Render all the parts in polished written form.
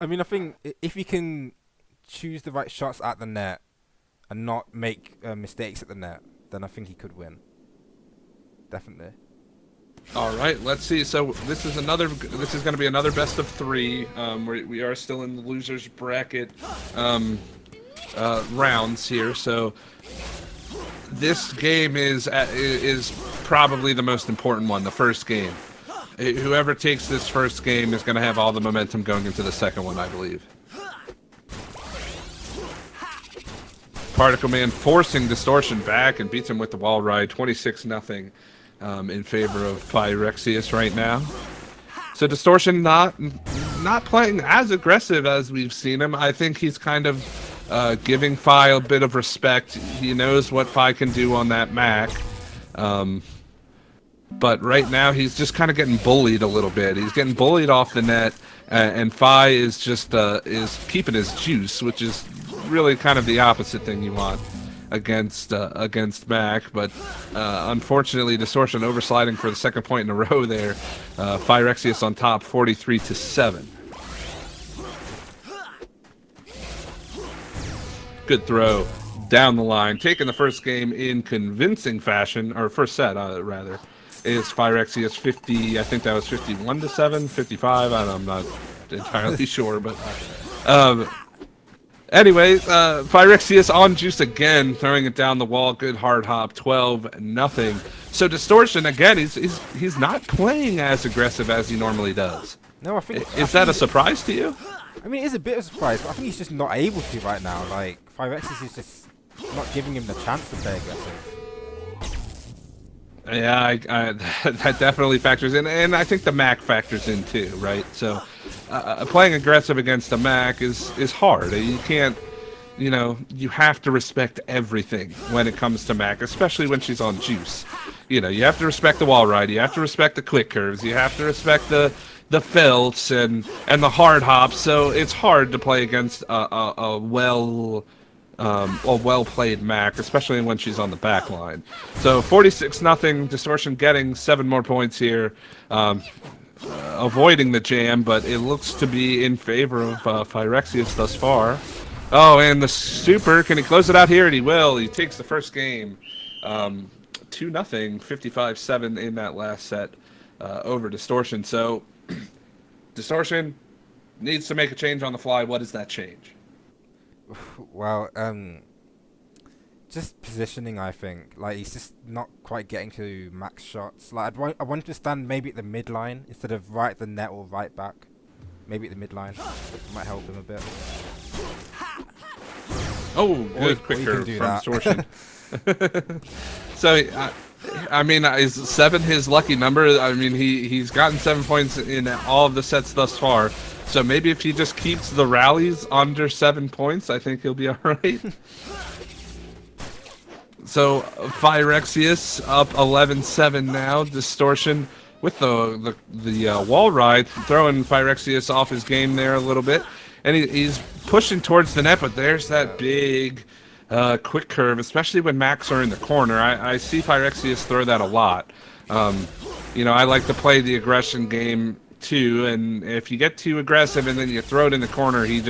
I mean, I think if he can choose the right shots at the net and not make mistakes at the net, then I think he could win. Definitely. All right, let's see. So this is another. This is going to be another best of three. We are still in the losers bracket rounds here. So this game is probably the most important one. The first game. Whoever takes this first game is going to have all the momentum going into the second one, I believe. Particle Man forcing Distortion back and beats him with the wall ride, 26-0. In favor of Phyrexius right now. So Distortion not playing as aggressive as we've seen him. I think he's kind of giving Phy a bit of respect. He knows what Phy can do on that Mac. But right now he's just kind of getting bullied a little bit. He's getting bullied off the net, and Phy is just is keeping his juice, which is really kind of the opposite thing you want against Mac, but unfortunately Distortion oversliding for the second point in a row there. Phyrexius on top, 43-7. Good throw down the line, taking the first game in convincing fashion, or first set rather. Is Phyrexius 50? I think that was 51-7, 55. I'm not entirely sure, but. Anyways, Phyrexius on juice again, throwing it down the wall. Good hard hop, 12-0. So Distortion again, he's not playing as aggressive as he normally does. No, I think. Is that a surprise to you? I mean, it is a bit of a surprise, but I think he's just not able to right now. Like, Phyrexis is just not giving him the chance to play aggressive. Yeah, that definitely factors in, and I think the Mac factors in too, right? So, playing aggressive against a Mac is hard. You can't, you have to respect everything when it comes to Mac, especially when she's on juice. You have to respect the wall ride, you have to respect the quick curves, you have to respect the felts and the hard hops. So it's hard to play against a well-played Mac, especially when she's on the back line. So 46-0, Distortion getting 7 more points here, avoiding the jam, but it looks to be in favor of Phyrexius thus far. Oh, and the super, can he close it out here? And he will. He takes the first game, 2-0, 55-7 in that last set over Distortion. So Distortion needs to make a change on the fly. What is that change? Well, just positioning, I think. Like, he's just not quite getting to max shots. Like, I want to stand maybe at the midline instead of right at the net or right back. Maybe at the midline. It might help him a bit. Oh, good quick curve from Distortion. So, I mean, is 7 his lucky number? I mean, he's gotten 7 points in all of the sets thus far. So maybe if he just keeps the rallies under 7 points, I think he'll be all right. So Phyrexius up 11-7 now. Distortion with the wall ride, throwing Phyrexius off his game there a little bit, and he's pushing towards the net. But there's that big quick curve, especially when Macs are in the corner. I see Phyrexius throw that a lot. I like to play the aggression game too, and if you get too aggressive and then you throw it in the corner, he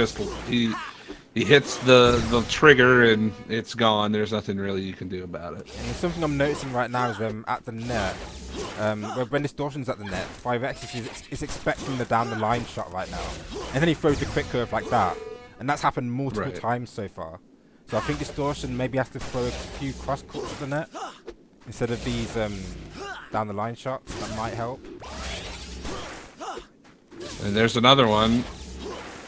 hits the trigger and it's gone. There's nothing really you can do about it. And something I'm noticing right now is at the net, when Distortion's at the net, Phyrexius is expecting the down the line shot right now, and then he throws the quick curve like that, and that's happened multiple times so far. So I think Distortion maybe has to throw a few cross courts at the net instead of these down the line shots. That might help. And there's another one.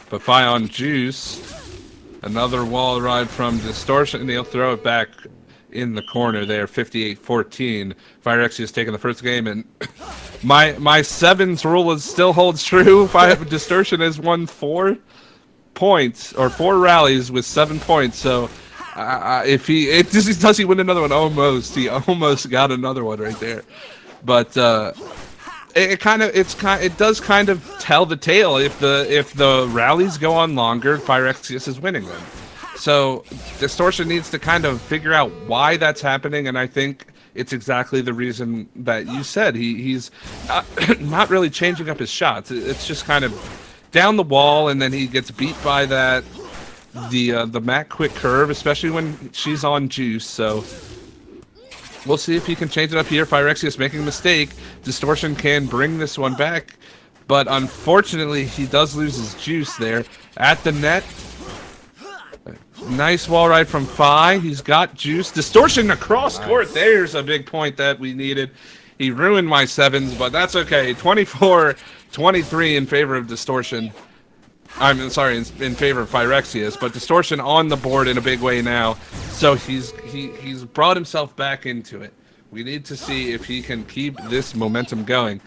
But Phy on juice. Another wall ride from Distortion. And he'll throw it back in the corner there. 58-14. Phyrexius taking the first game. And my sevens rule still holds true. Distortion has won 4 points. Or 4 rallies with 7 points. So if does he win another one? Almost. He almost got another one right there. But it does kind of tell the tale. If the rallies go on longer, Phyrexius is winning them. So Distortion needs to kind of figure out why that's happening, and I think it's exactly the reason that you said. He's not really changing up his shots. It's just kind of down the wall, and then he gets beat by that the Mac quick curve, especially when she's on juice. So we'll see if he can change it up here. Phyrexius making a mistake. Distortion can bring this one back, but unfortunately he does lose his juice there at the net. Nice wall ride from Phi. He's got juice. Distortion across court. There's a big point that we needed. He ruined my sevens, but that's okay. 24-23 in favor of Distortion. I'm sorry, in favor of Phyrexius, but Distortion on the board in a big way now. So he's brought himself back into it. We need to see if he can keep this momentum going.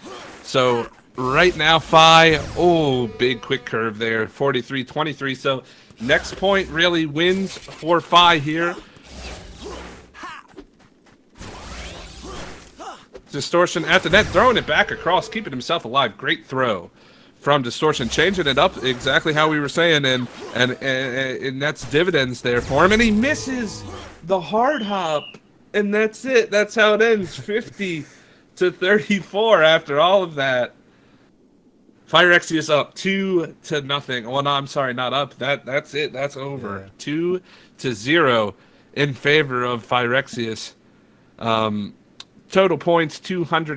So right now, Phi, oh, big quick curve there, 43-23. So next point really wins for Phi here. Distortion at the net, throwing it back across, keeping himself alive. Great throw from Distortion, changing it up exactly how we were saying, and that's dividends there for him. And he misses the hard hop, and that's it. That's how it ends, 50-34 after all of that. Phyrexius up 2-0. Well, no, I'm sorry, not up. That's it. That's over. Yeah. 2-0 in favor of Phyrexius. Total points 200.